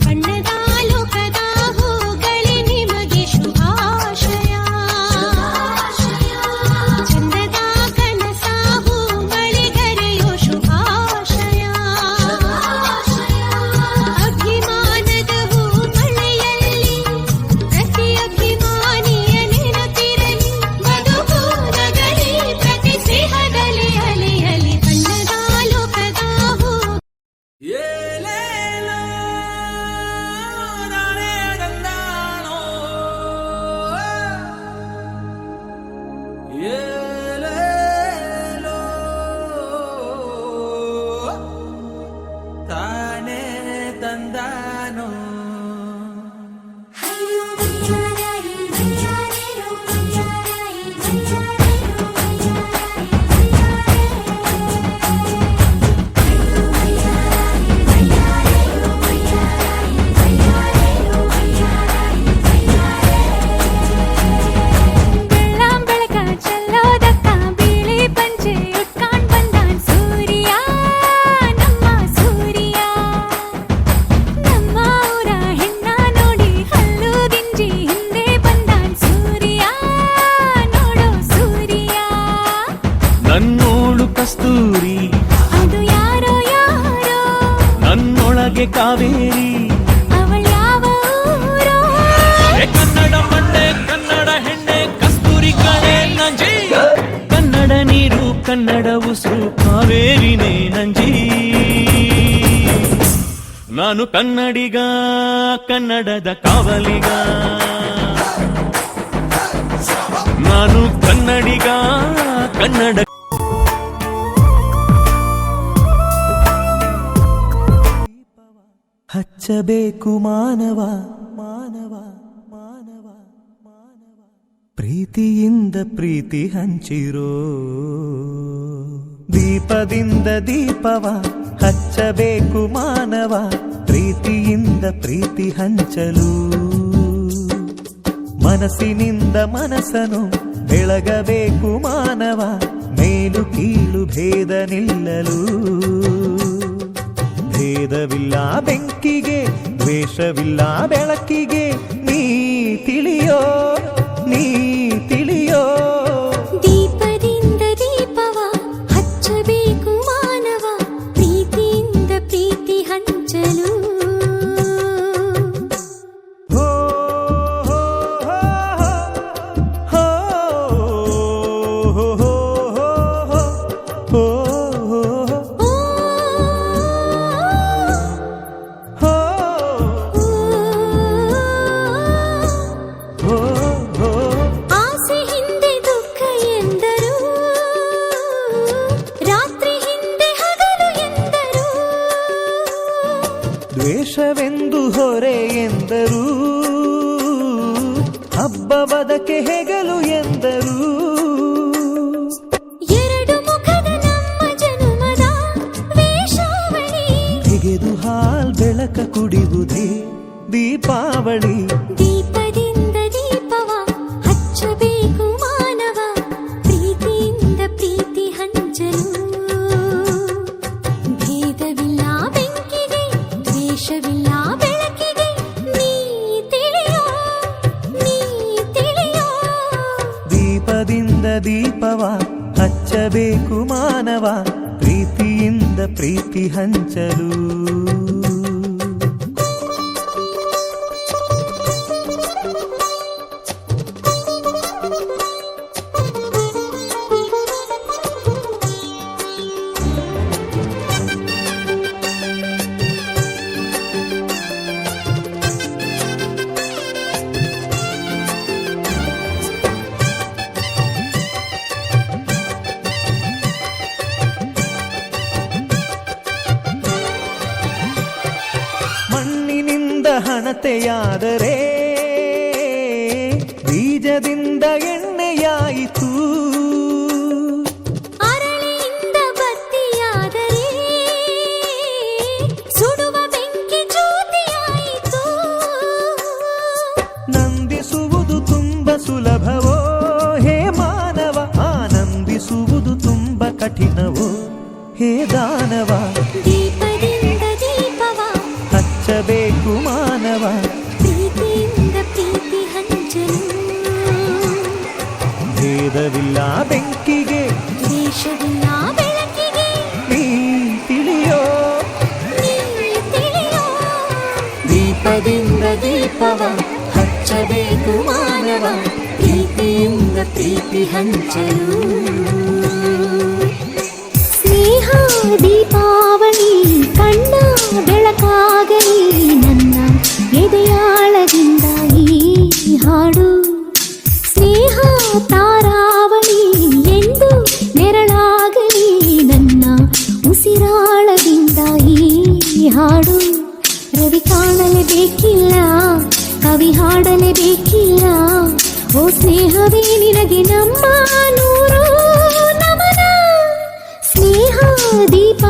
ಬಣ್ಣದ ಲೋಕದ ಹೂಗಳೇ ನಿಮಗೆ ಶುಭಾಶಯ. ಚಂದದ ಕನಸ ಹೂಗಳಿಗರೆಯೋ ಶುಭಾಶಯ. ಅಭಿಮಾನದ ಹೂ ಮಳೆಯಲ್ಲಿ ಪ್ರತಿ ಅಭಿಮಾನಿಯ ನೆನಪಿರಲಿ. ಬದುಕು ನಗಲಿ ಪ್ರತಿ ಸ್ನೇಹದಲ್ಲಿ ಅಲೆಯಲಿ. ಬಣ್ಣದ ಲೋಕದ ಹೂ ತಾನೇ ತಂದಾನೋ ನನ್ನೋಳು ಕಸ್ತೂರಿ ಅದು ಯಾರೋ ಯಾರೋ ನನ್ನೊಳಗೆ ಕಾವೇರಿ ಅವಳ್ಯಾವ ಊರೋ. ಕನ್ನಡ ಮಣ್ಣೆ ಕನ್ನಡ ಹೆಣ್ಣೆ ಕಸ್ತೂರಿ ಕಣೆ ನಂಜಿ. ಕನ್ನಡ ನೀರು ಕನ್ನಡ ಉಸಿರು ಕಾವೇರಿನೇ ನಂಜಿ. ನಾನು ಕನ್ನಡಿಗ ಕನ್ನಡದ ಕಾವಲಿಗ. ನಾನು ಕನ್ನಡಿಗ ಕನ್ನಡ ಹಚ್ಚಬೇಕು ಮಾನವ ಮಾನವ ಮಾನವ ಮಾನವ ಪ್ರೀತಿಯಿಂದ ಪ್ರೀತಿ ಹಂಚಿರೋ. ದೀಪದಿಂದ ದೀಪವ ಹಚ್ಚಬೇಕು ಮಾನವ ಪ್ರೀತಿಯಿಂದ ಪ್ರೀತಿ ಹಂಚಲು. ಮನಸ್ಸಿನಿಂದ ಮನಸ್ಸನು ಬೆಳಗಬೇಕು ಮಾನವ ಮೇಲು ಕೀಳು ಭೇದ ನಿಲ್ಲಲು. ಭೇದವಿಲ್ಲ ಬೆಂಕಿಗೆ ದ್ವೇಷವಿಲ್ಲ ಬೆಳಕಿಗೆ ನೀ ತಿಳಿಯೋ ನೀ ತಿಳಿಯೋ. ದೀಪದಿಂದ ದೀಪವ ಹಚ್ಚಬೇಕು ಮಾನವ ಪ್ರೀತಿಯಿಂದ ಪ್ರೀತಿ ಹಂಚಲು. ಹೋ ಹೋ ಹೋ ಹೋ ಹೋ ಹೋ ಹೋ ಆಸೆ ಹಿಂದೆ ದುಃಖ ಎಂದರು, ರಾತ್ರಿ ಹಿಂದೆ ಹಗಲು ಎಂದರು. ದ್ವೇಷವೆಂದು ಹೊರೆ ಎಂದರು, ಹಬ್ಬ ಬದಕೆ ಹೆಗಲು ಎಂದರು. ಎರಡು ಮುಖದ ನಮ್ಮ ಜನುಮದ ವೇಷಾವಳಿ ತೆಗೆದು ಹಾಲ್ ಬೆಳಕ ಕುಡಿಯುವುದೇ ದೀಪಾವಳಿ. ದೀಪದಿಂದ ದೀಪವ ಹಚ್ಚಬೇಕು ಮಾನವ ಪ್ರೀತಿಯಿಂದ ಪ್ರೀತಿ ಹಂಚಲು. ಭೇದವಿಲ್ಲ ಬೆಂಕಿಗೆ ದ್ವೇಷವಿಲ್ಲ ಬೆಳಕಿಗೆ ನೀ ತಿಳಿಯೋ ನೀ ತಿಳಿಯೋ. ದೀಪದಿಂದ ದೀಪವ ಹಚ್ಚಬೇಕು ಮಾನವ ಪ್ರೀತಿಯಿಂದ ಪ್ರೀತಿ ಹಂಚಲು. ಮಣ್ಣಿನಿಂದ ಹಣತೆಯಾದರೆ ಬೀಜದಿಂದ ಎಣ್ಣೆಯಾಯಿತು. ಅರಳಿಯಿಂದ ಬತ್ತಿಯಾದರೆ ಸುಡುವ ಬೆಂಕಿ ಜ್ಯೋತಿಯಾಯಿತು. ನಂದಿಸುವುದು ತುಂಬ ಸುಲಭವೋ ಹೇ ಮಾನವ, ಆನಂದಿಸುವುದು ತುಂಬ ಕಠಿಣವೋ ಹೇ ದಾನವ. ದೀಪದಿಂದ ದೀಪವ ಹಚ್ಚಬೇಕು ಮಾನವ ಪ್ರೀತಿಯಿಂದ ಪ್ರೀತಿ ಹಂಚಲು ಭೇದವಿಲ್ಲ ಬೆಂಕಿಗೆ ದ್ವೇಷವಿಲ್ಲ ಬೆಳಕಿಗೆ ನೀ ತಿಳಿಯೋ ನೀ ತಿಳಿಯೋ ದೀಪದಿಂದ ದೀಪವ ಹಚ್ಚಬೇಕು ಮಾನವ ಪ್ರೀತಿಯಿಂದ ಪ್ರೀತಿ ಹಂಚಲು ಸ್ನೇಹ ದೀಪಾವಳಿ ಕಣ್ಣ ಬೆಳಕಾಗಲಿ ನನ್ನ ಎದೆಯಾಳದಿಂದ ಈ ಹಾಡು ಸ್ನೇಹ ತಾರಾವಳಿ ಎಂದು ನೆರಳಾಗಲಿ ನನ್ನ ಉಸಿರಾಳದಿಂದ ಈ ಹಾಡು ರವಿ ಕಾಣಲೇಬೇಕಿಲ್ಲ ಕವಿ ಹಾಡಲೇಬೇಕಿಲ್ಲ ಓ ಸ್ನೇಹವೇ ನಿನಗೆ ನಮ್ಮ ನೂರು ನಮನ ಸ್ನೇಹ ದೀಪ